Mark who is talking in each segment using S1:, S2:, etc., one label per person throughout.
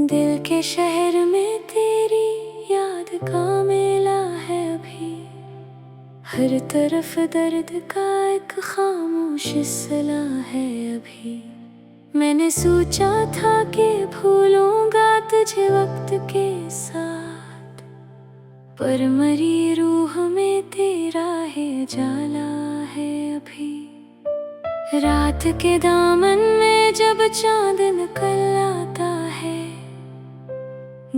S1: दिल के शहर में तेरी याद का मेला है अभी। हर तरफ दर्द का एक खामोश सिला है अभी। मैंने सोचा था कि भूलूंगा तुझे वक्त के साथ, पर मरी रूह में तेरा है जाला है अभी। रात के दामन में जब चांद निकल आता है,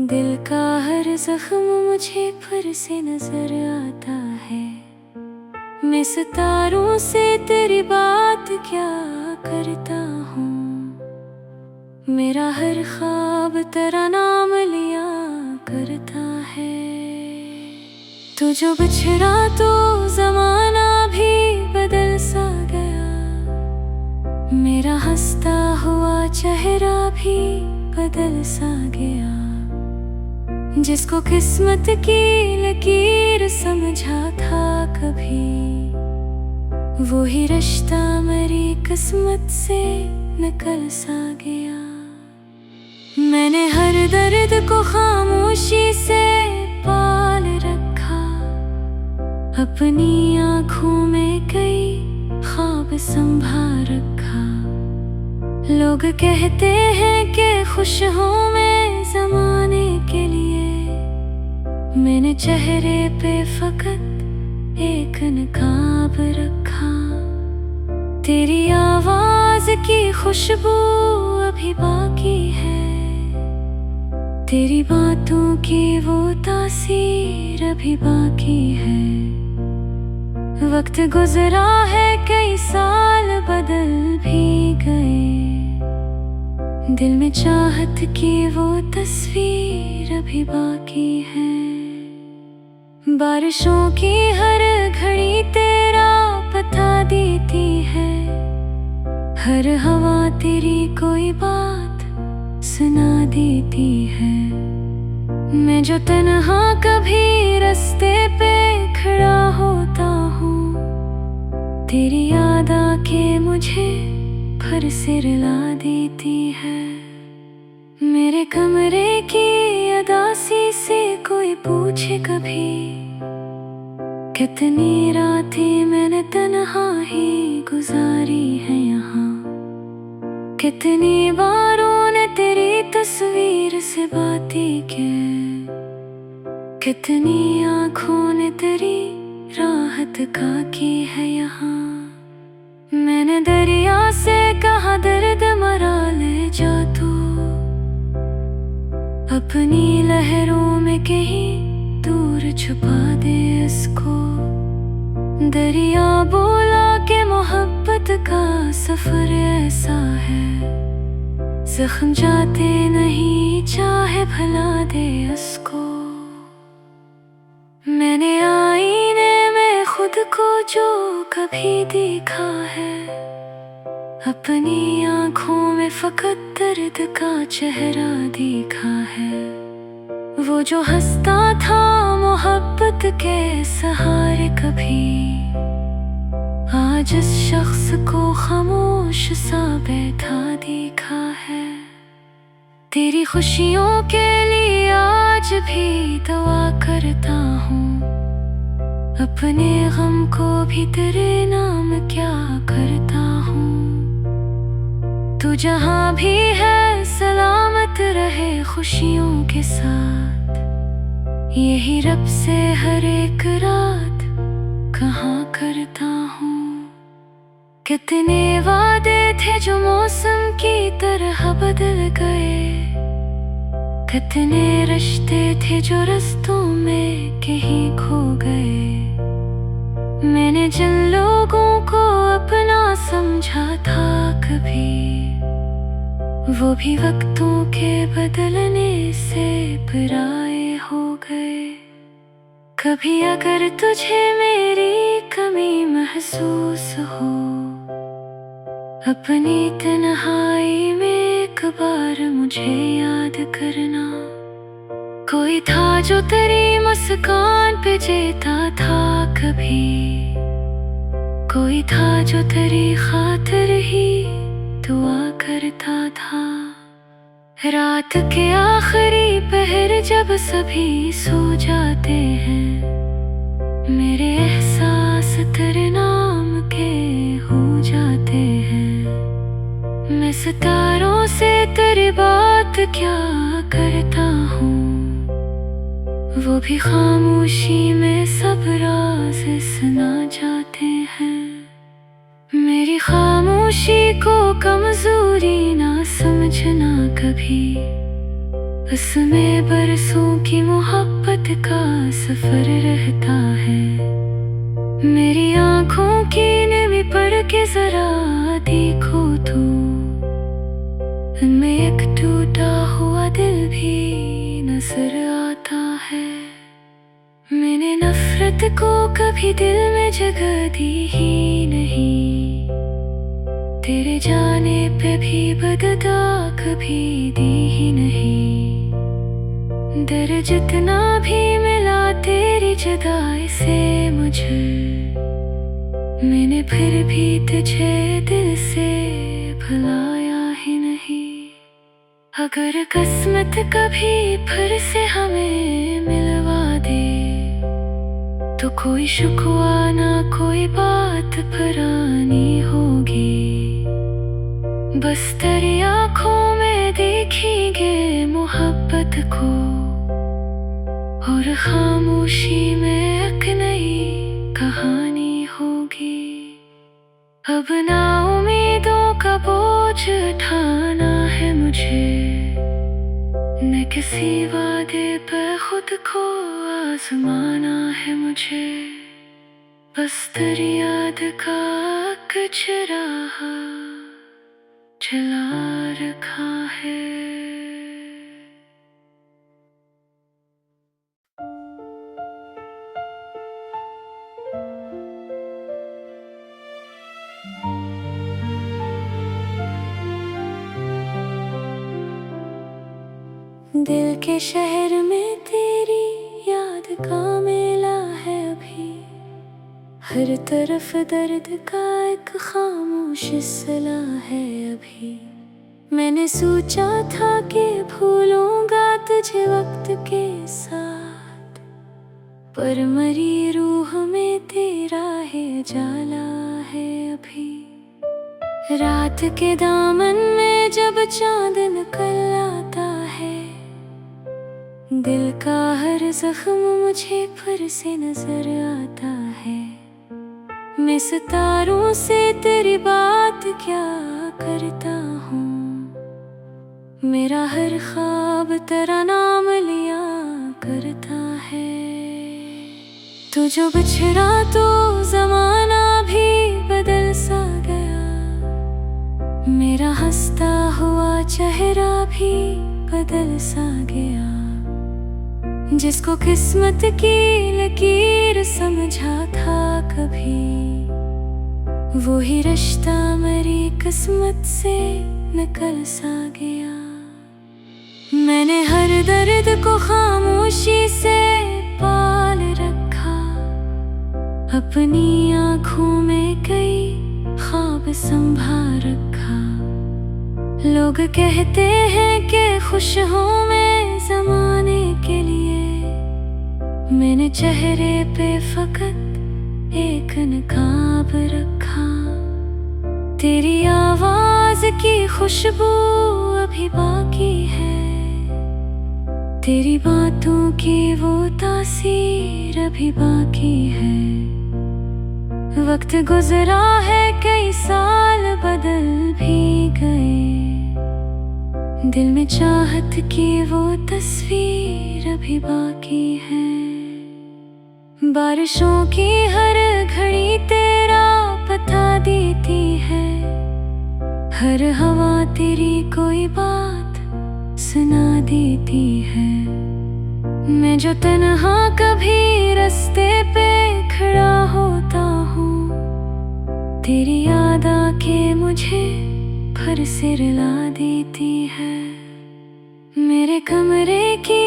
S1: दिल का हर जख्म मुझे फिर से नजर आता है। मैं सितारों से तेरी बात क्या करता हूँ, मेरा हर ख्वाब तेरा नाम लिया करता है। तू जो बिछड़ा तो जमाना भी बदल सा गया, मेरा हंसता हुआ चेहरा भी बदल सा गया। जिसको किस्मत की लकीर समझा था कभी, वो ही रिश्ता मेरी किस्मत से निकल सा गया। मैंने हर दर्द को खामोशी से पाल रखा, अपनी आँखों में कई ख्वाब संभाल रखा। लोग कहते हैं कि खुश हूँ मैं ज़माने के लिए, मैंने चेहरे पे फकत एक नकाब रखा। तेरी आवाज़ की खुशबू अभी बाकी है, तेरी बातों की वो तासीर अभी बाकी है। वक्त गुजरा है, कई साल बदल भी गए, दिल में चाहत की वो तस्वीर अभी बाकी है। बारिशों की हर घड़ी तेरा पता देती है, हर हवा तेरी कोई बात सुना देती है। मैं जो तन्हा कभी रास्ते पे खड़ा होता हूँ, तेरी याद आके मुझे फिर से रुला देती है। मेरे कमरे की उदासी से कोई पूछे कभी, कितनी रातें मैंने तन्हा ही गुजारी है यहाँ। कितनी बारों ने तेरी तस्वीर से बातें की, कितनी आँखों ने तेरी राहत का की है यहाँ। मैंने दरिया से कहा दर्द मरा ले जा तू, अपनी लहरों में कहीं दूर छुपा दे इसको। दरिया बोला कि मोहब्बत का सफर ऐसा है, जख्म जाते नहीं चाहे भला दे उसको। मैंने आईने में खुद को जो कभी देखा है, अपनी आँखों में फकत दर्द का चेहरा देखा है। वो जो हंसता था मोहब्बत के सहारे कभी, आज इस शख्स को खामोश सा बैठा देखा है। तेरी खुशियों के लिए आज भी दुआ करता हूँ, अपने गम को भी तेरे नाम क्या करता हूँ। तू जहाँ भी है सलामत रहे खुशियों के साथ, यही रब से हर एक रात कहाँ करता हूँ। कितने वादे थे जो मौसम की तरह बदल गए, कितने रिश्ते थे जो रास्तों में कहीं खो गए। मैंने जिन लोगों को अपना समझा था कभी, वो भी वक्तों के बदलने से पराए हो गए। कभी अगर तुझे मेरी कमी महसूस हो, अपनी तन्हाई में एक बार मुझे याद करना। कोई था जो तेरी मुस्कान पे जीता था कभी, कोई था जो तेरी खातिर ही दुआ करता था। रात के आखिरी पहर जब सभी सो जाते हैं, मेरे एहसास तेरे नाम के हो जाते हैं। मैं सितारों से तेरी बात क्या करता हूँ, वो भी खामोशी में सब राज सुना जाते हैं। मेरी खामोशी को कमजोरी ना समझना कभी, उसमें बरसों की मोहब्बत का सफर रहता है। मेरी आंखों की नमी पढ़ के जरा देखो तो, उनमें एक टूटा हुआ दिल भी नजर आता है। मैंने नफरत को कभी दिल में जगह दी ही नहीं, तेरे जाने पे भी बददा कभी दी ही नहीं। डर जितना भी मिला तेरी जुदाई से मुझे, मैंने फिर भी तुझे दिल से भुलाया ही नहीं। अगर किस्मत कभी फिर से हमें मिलवा दे, तो कोई शुक्वा ना कोई बात पुरानी होगी, बस तेरी आँखों में देखेंगे मोहब्बत को, और खामोशी में एक नई कहानी होगी। अब ना उम्मीदों का बोझ उठाना है मुझे, न किसी वादे पर खुद को आजमाना है मुझे। बस तेरी याद का कुछ राह चला रखा है। दिल के शहर में तेरी याद का मेला है अभी, हर तरफ दर्द का एक खामोश सिला है अभी। मैंने सोचा था कि भूलूंगा तुझे वक्त के साथ, पर मरी रूह में तेरा है जाला है अभी। रात के दामन में जब चांद निकल आता है, दिल का हर जख्म मुझे फिर से नजर आता है। मैं सितारों से तेरी बात क्या करता हूँ, मेरा हर ख्वाब तेरा नाम लिया करता है। तू जो बिछड़ा तो जमाना भी बदल सा गया, मेरा हंसता हुआ चेहरा भी बदल सा गया। जिसको किस्मत की लकीर समझा था कभी, वो ही रिश्ता मेरी किस्मत से निकल सा गया। मैंने हर दर्द को खामोशी से पाल रखा, अपनी आँखों में कई ख्वाब संभाल रखा। लोग कहते हैं कि खुश हूँ मैं ज़माने के लिए, मैंने चेहरे पे फकत एक नकाब रखा। तेरी आवाज की खुशबू अभी बाकी है, तेरी बातों की वो तासीर अभी बाकी है। वक्त गुजरा है कई साल बदल भी गए, दिल में चाहत की वो तस्वीर अभी बाकी है। बारिशों की हर घड़ी तेरा पता देती है, हर हवा तेरी कोई बात सुना देती है। मैं जो तन्हा कभी रास्ते पे खड़ा होता हूँ, तेरी याद आके मुझे फिर से रुला देती है। मेरे कमरे की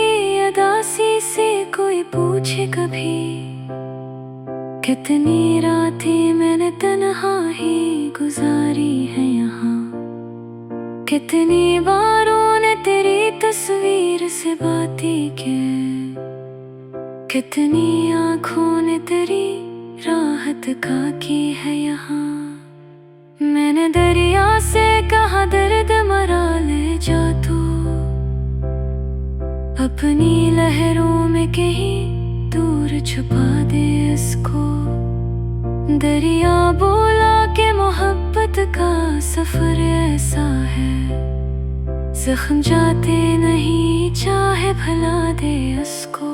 S1: उदासी से कोई पूछे कभी, कितनी रातें मैंने तन्हा ही गुजारी है यहाँ। कितनी बारों ने तेरी तस्वीर से बातें की, कितनी आंखों ने तेरी राहत का की है यहाँ। मैंने दरिया से कहा दर्द मरा ले जा तू, अपनी लहरों में कहीं दूर छुपा दे इसको। दरिया बोला कि मोहब्बत का सफर ऐसा है, जख्म जाते नहीं चाहे भला दे उसको।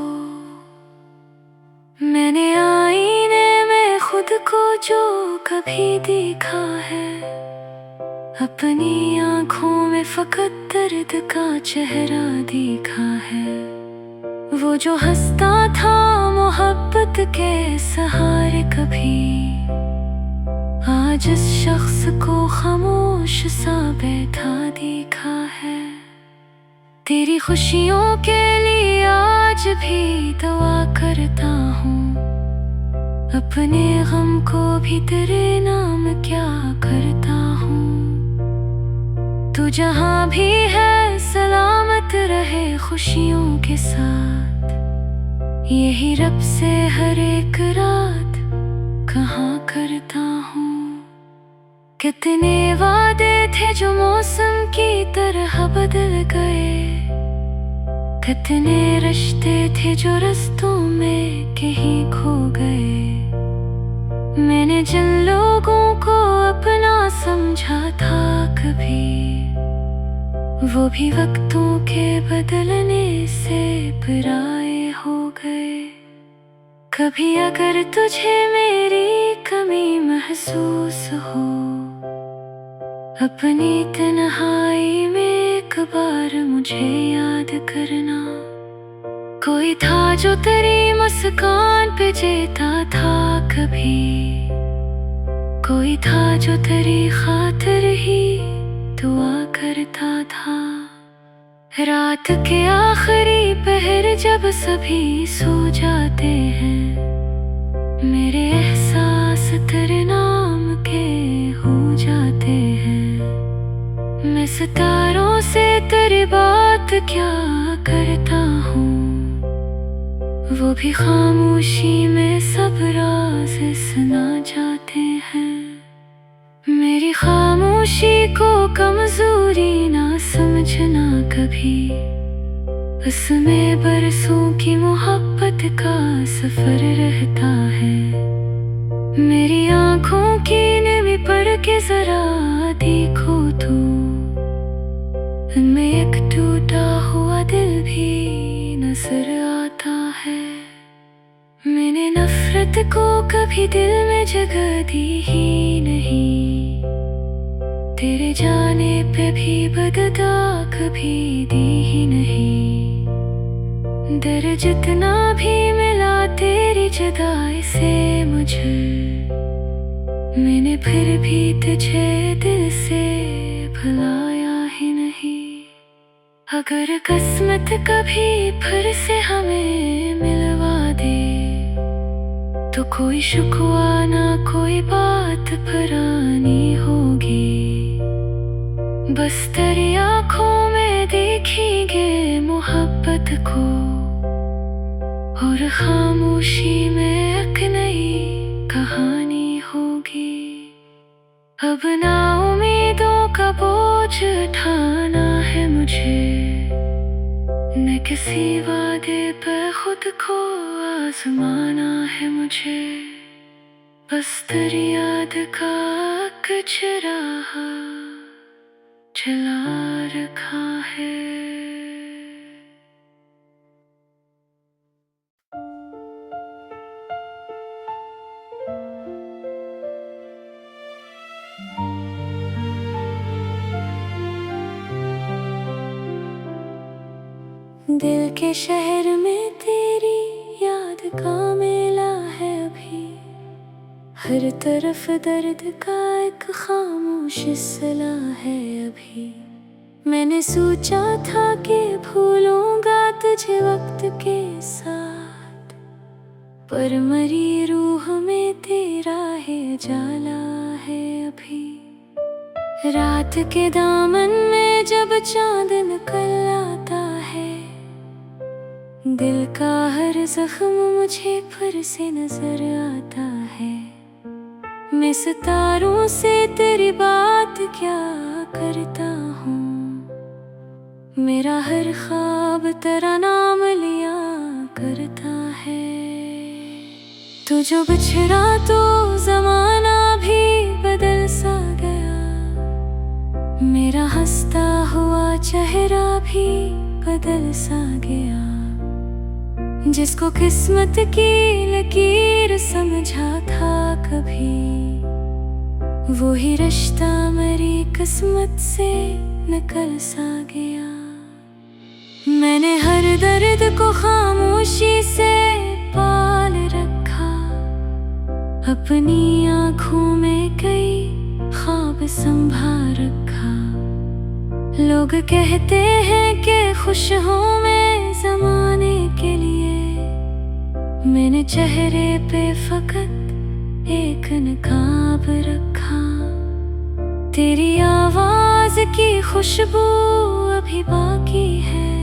S1: मैंने आईने में खुद को जो कभी देखा है, अपनी आंखों में फकत दर्द का चेहरा देखा है। वो जो हंसता था मोहब्बत के सहारे कभी, आज इस शख्स को खामोश सा बैठा देखा है। तेरी खुशियों के लिए आज भी दुआ करता हूँ, अपने गम को भी तेरे नाम क्या करता हूँ। तू जहाँ भी है सलामत रहे खुशियों के साथ, यही रब से हर एक रात कहाँ करता हूँ। कितने वादे थे जो मौसम की तरह बदल गए, कितने रिश्ते थे जो रास्तों में कहीं खो गए। मैंने जिन लोगों को अपना समझा था कभी, वो भी वक्तों के बदलने से पराए हो गए। कभी अगर तुझे मेरी कमी महसूस हो, अपनी तन्हाई में एक बार मुझे याद करना। कोई था जो तेरी मुस्कान पे जीता था कभी, कोई था जो तेरी खातिर ही दुआ करता था। रात के आखिरी पहर जब सभी सो जाते हैं, मेरे एहसास तेरे नाम के हो जाते हैं। मैं सितारों से तेरी बात क्या करता हूँ, वो भी खामोशी में सब राज सुना जाते हैं। मेरी खामोशी को कमजोरी ना समझना कभी, उसमें बरसों की मोहब्बत का सफर रहता है। मेरी आंखों की नमी पढ़ के जरा देखो तो, उनमें एक टूटा हुआ दिल भी नजर आता है। मैंने नफरत को कभी दिल में जगह दी ही नहीं, तेरे जाने पे भी बददा कभी दी ही नहीं। दर्द जितना भी मिला तेरी जुदाई से मुझे, मैंने फिर भी तुझे दिल से भुलाया ही नहीं। अगर किस्मत कभी फिर से हमें मिलवा दे, तो कोई शुक्वा ना कोई बात पुरानी होगी। बस तेरी आँखों में देखेंगे मोहब्बत को, और खामोशी में एक नई कहानी होगी। अब ना उम्मीदों का बोझ उठाना है मुझे, न किसी वादे पर खुद को आजमाना है मुझे। बस तेरी याद का कुछ राह चला रखा है। दिल के शहर में तेरी याद का मेला है अभी, हर तरफ दर्द का एक खामोश सिला है अभी। मैंने सोचा था कि भूलूंगा तुझे वक्त के साथ, पर मरी रूह में तेरा है जाला है अभी। रात के दामन में जब चांद निकल आता है, दिल का हर जख्म मुझे फिर से नजर आता है। मैं सितारों से तेरी बात क्या करता हूँ, मेरा हर ख्वाब तेरा नाम लिया करता है। तू जो बिछड़ा तो जमाना भी बदल सा गया, मेरा हंसता हुआ चेहरा भी बदल सा गया। जिसको किस्मत की लकीर समझा था कभी, वो ही रिश्ता मेरी किस्मत से निकल सा गया। मैंने हर दर्द को खामोशी से पाल रखा, अपनी आँखों में कई ख्वाब संभाल रखा। लोग कहते हैं कि खुश हूँ मैं ज़माने के लिए, मैंने चेहरे पे फकत एक नकाब रखा। तेरी आवाज़ की खुशबू अभी बाकी है,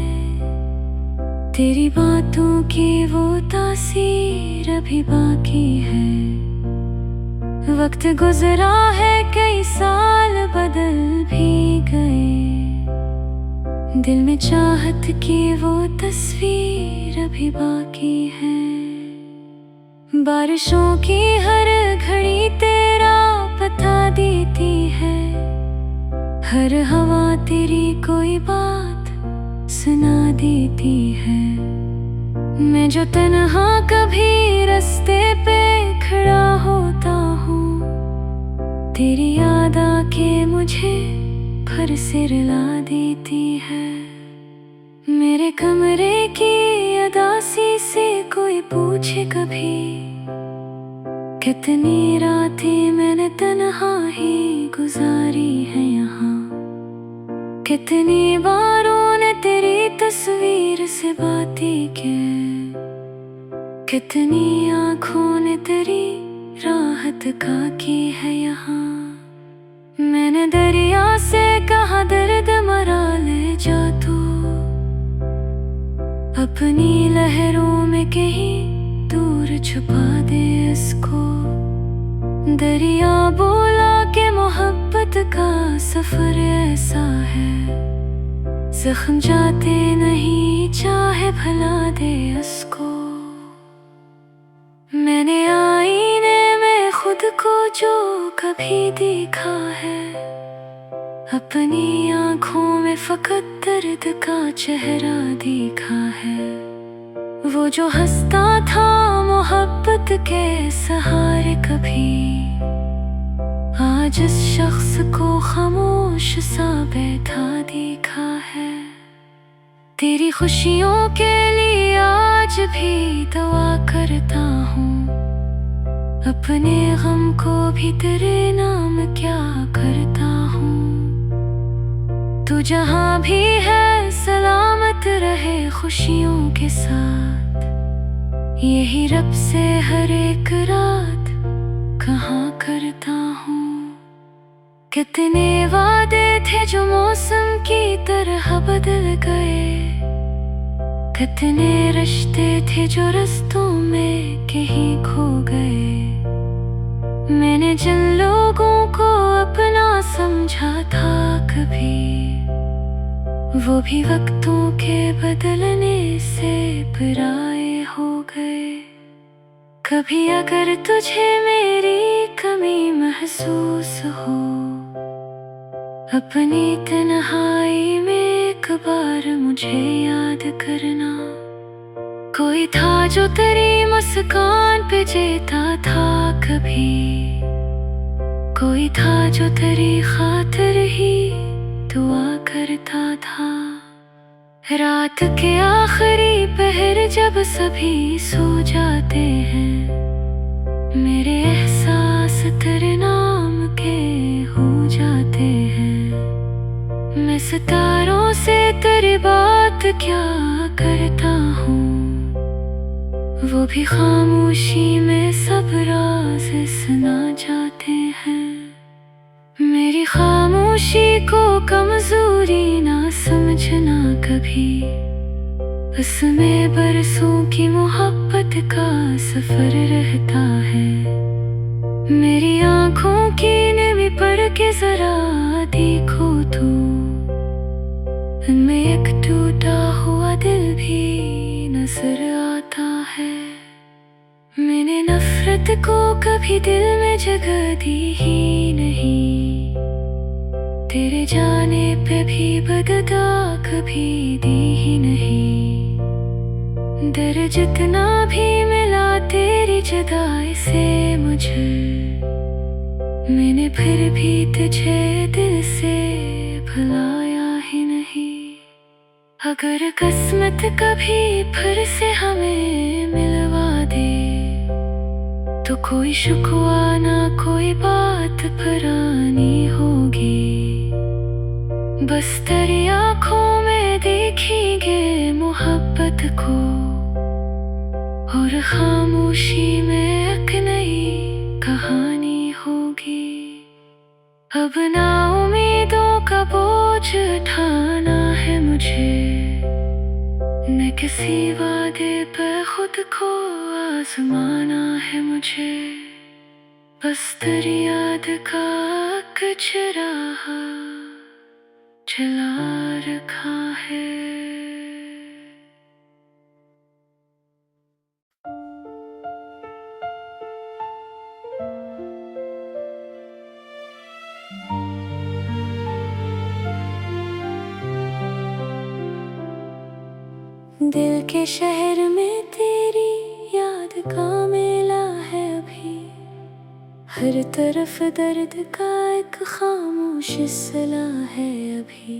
S1: तेरी बातों की वो तासीर अभी बाकी है। वक्त गुजरा है, कई साल बदल भी गए, दिल में चाहत की वो तस्वीर अभी बाकी है। बारिशों की हर घड़ी तेरा पता देती है, हर हवा तेरी कोई बात सुना देती है। मैं जो तन्हा कभी रास्ते पे खड़ा होता हूँ, तेरी याद आके मुझे फिर से रुला देती है। मेरे कमरे की उदासी से कोई पूछे कभी, कितनी रातें मैंने तन्हा ही गुजारी है यहाँ। कितनी बारों ने तेरी तस्वीर से बातें की, कितनी आँखों ने तेरी राहत का की है यहाँ। मैंने दरिया से कहा दर्द मरा ले जा तू, अपनी लहरों में कहीं दूर छुपा दे इसको। दरिया बोला कि मोहब्बत का सफर ऐसा है, जख्म जाते नहीं चाहे भला दे उसको। मैंने आईने में खुद को जो कभी देखा है, अपनी आँखों में फकत दर्द का चेहरा देखा है। वो जो हंसता था मोहब्बत के सहारे कभी, आज इस शख्स को खामोश सा बैठा देखा है। तेरी खुशियों के लिए आज भी दुआ करता हूँ, अपने गम को भी तेरे नाम क्या करता हूँ। तू जहाँ भी है सलामत रहे खुशियों के साथ, यही रब से हर एक रात कहाँ करता हूँ। कितने वादे थे जो मौसम की तरह बदल गए, कितने रिश्ते थे जो रास्तों में कहीं खो गए। मैंने जिन लोगों को अपना समझा था कभी, वो भी वक्तों के बदलने से पराए हो गए। कभी अगर तुझे मेरी कमी महसूस हो, अपनी तन्हाई में एक बार मुझे याद करना। कोई था जो तेरी मुस्कान पे जीता था कभी, कोई था जो तेरी खातिर ही दुआ करता था। रात के आखिरी पहर जब सभी सो जाते हैं, मेरे एहसास तेरे नाम के हो जाते हैं। मैं सितारों से तेरी बात क्या करता हूँ, वो भी खामोशी में सब राज सुना जाते हैं। मेरी खामोशी खामोशी को कमजोरी ना समझना कभी, उसमें बरसों की मोहब्बत का सफर रहता है। मेरी आंखों की नमी पढ़ के जरा देखो तो, उनमें एक टूटा हुआ दिल भी नजर आता है। मैंने नफरत को कभी दिल में जगह दी ही नहीं, तेरे जाने पे भी बददा कभी दी ही नहीं। दर्द जितना भी मिला तेरी जुदाई से मुझे, मैंने फिर भी तुझे दिल से भुलाया ही नहीं। अगर किस्मत कभी फिर से हमें मिलवा दे, तो कोई शुक्वा ना कोई बात पुरानी होगी, बस तेरी आँखों में देखेंगे मोहब्बत को, और खामोशी में एक नई कहानी होगी। अब ना उम्मीदों का बोझ उठाना है मुझे, न किसी वादे पर खुद को आजमाना है मुझे, बस तेरी याद का कुछ राह चला रखा है। दिल के शहर में तेरी याद का मेला है अभी, हर तरफ दर्द का एक खामोश सिला है अभी।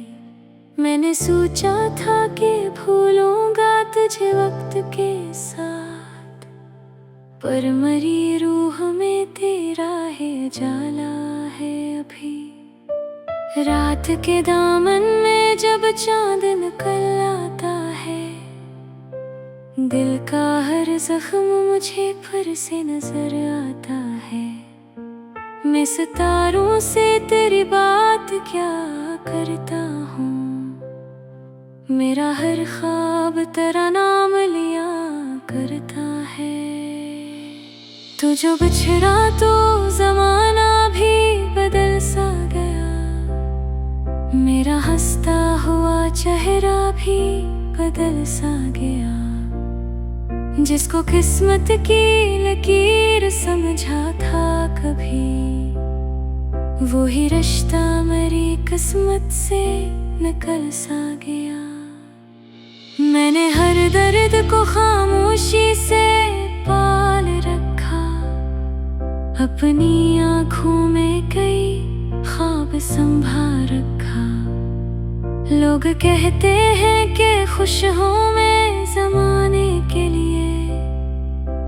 S1: मैंने सोचा था कि भूलूंगा तुझे वक्त के साथ, पर मरी रूह में तेरा है जाला है अभी। रात के दामन में जब चांद निकल आता है, दिल का हर जख्म मुझे फिर से नजर आता है। मैं सितारों से तेरी बात क्या करता हूँ, मेरा हर ख्वाब तेरा नाम लिया करता है। तू जो बिछड़ा तो जमाना भी बदल सा गया, मेरा हंसता हुआ चेहरा भी बदल सा गया। जिसको किस्मत की लकीर समझा था कभी, वो ही रिश्ता मेरी किस्मत से निकल सा गया। मैंने हर दर्द को खामोशी से पाल रखा, अपनी आँखों में कई ख्वाब संभाल रखा। लोग कहते हैं कि खुश हूँ मैं ज़माने के लिए,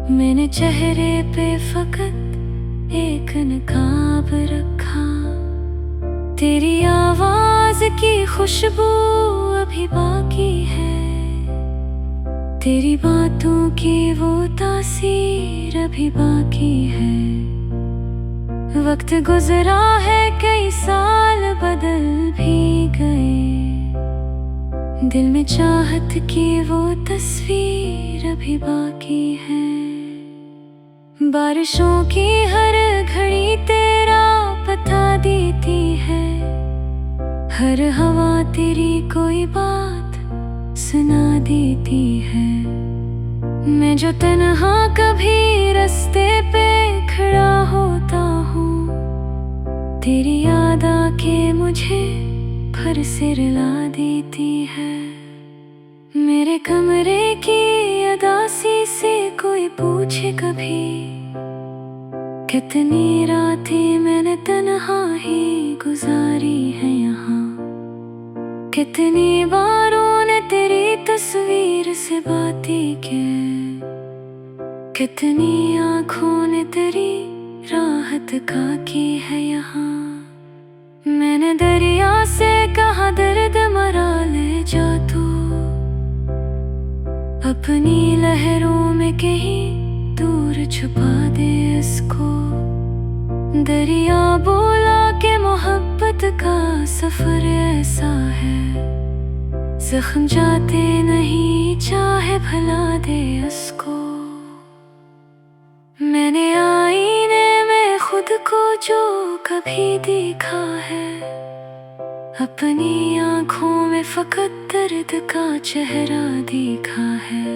S1: मैंने चेहरे पे फकत एक नकाब रखा। तेरी आवाज की खुशबू अभी बाकी है, तेरी बातों की वो तासीर अभी बाकी है। वक्त गुजरा है कई साल बदल भी गए, दिल में चाहत की वो तस्वीर अभी बाकी है। बारिशों की हर घड़ी तेरा पता देती है, हर हवा तेरी कोई बात सुना देती है। मैं जो तन्हा कभी रास्ते पे खड़ा होता हूँ, तेरी याद आके मुझे फिर से रुला देती है। मेरे कमरे की उदासी से कोई पूछे कभी, कितनी रातें मैंने तन्हा ही गुजारी है यहाँ। कितनी बारों ने तेरी तस्वीर से बातें की, कितनी आँखों ने तेरी राहत का की है यहाँ। मैंने दरिया से कहा दर्द मरा ले जा तू, अपनी लहरों में कहीं दूर छुपा दे इसको। दरिया बोला के मोहब्बत मोहब्बत का सफर ऐसा है, जख्म जाते नहीं चाहे भला दे उसको। मैंने आईने में खुद को जो कभी देखा है, अपनी आँखों में फकत दर्द का चेहरा देखा है।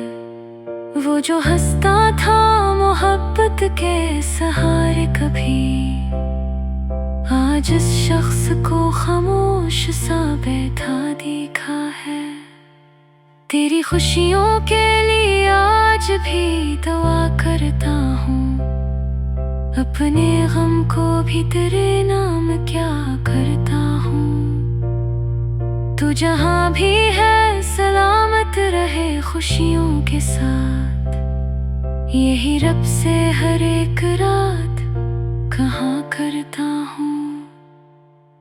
S1: वो जो हंसता था मोहब्बत के सहारे कभी, आज इस शख्स को खामोश सा बैठा देखा है। तेरी खुशियों के लिए आज भी दुआ करता हूँ, अपने गम को भी तेरे नाम क्या करता हूँ। तू जहाँ भी है सलामत रहे खुशियों के साथ, यही रब से हर एक रात कहाँ करता हूँ।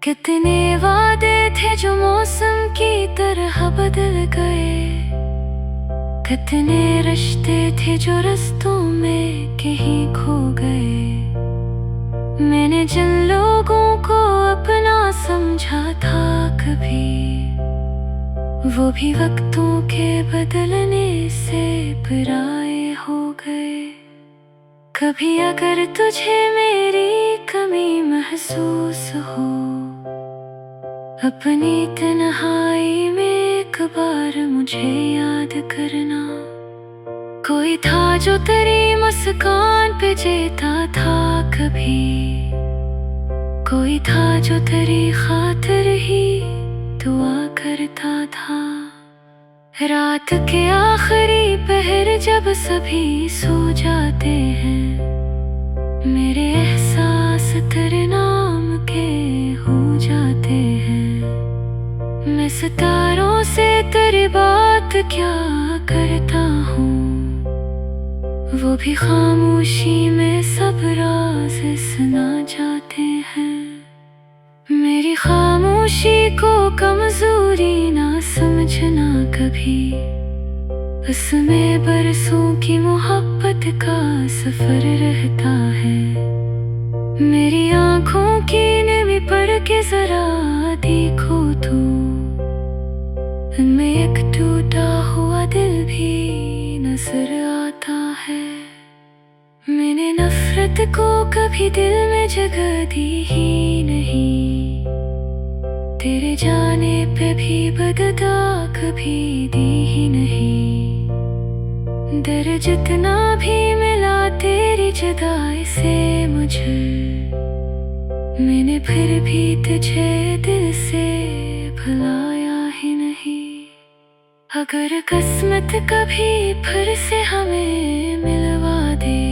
S1: कितने वादे थे जो मौसम की तरह बदल गए, कितने रिश्ते थे जो रास्तों में कहीं खो गए। मैंने जिन लोगों को अपना समझा था कभी, वो भी वक्तों के बदलने से पराए हो गए। कभी अगर तुझे मेरी कमी महसूस हो, अपनी तन्हाई में एक बार मुझे याद करना। कोई था जो तेरी मुस्कान पे जीता था कभी, कोई था जो तेरी खातिर ही दुआ करता था। रात के आखिरी पहर जब सभी सो जाते हैं, मेरे एहसास तेरे नाम के हो जाते हैं। मैं सितारों से तेरी बात क्या करता हूँ, वो भी खामोशी में सब राज सुना जाते हैं। मेरी खामोशी को कमजोरी ना समझना कभी, उसमें बरसों की मोहब्बत का सफर रहता है। मेरी आँखों की नमी पढ़ के जरा देखो तो, उनमें एक टूटा हुआ दिल भी नजर आता है। मैंने नफरत को कभी दिल में जगह दी ही नहीं, तेरे जाने पे भी बददा कभी दी ही नहीं। दर्द जितना भी मिला तेरी जुदाई से मुझे, मैंने फिर भी तुझे दिल से भुलाया ही नहीं। अगर किस्मत कभी फिर से हमें मिलवा दे,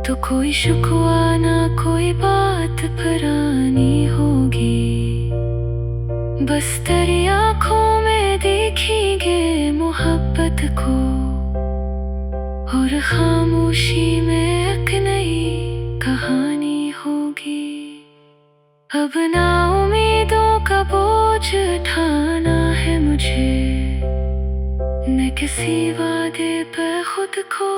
S1: तो कोई शुक्वा ना कोई बात पुरानी होगी। बस तेरी आँखों में देखेंगे मोहब्बत को, और खामोशी में एक नई कहानी होगी। अब ना उम्मीदों का बोझ उठाना है मुझे, न किसी वादे पर खुद को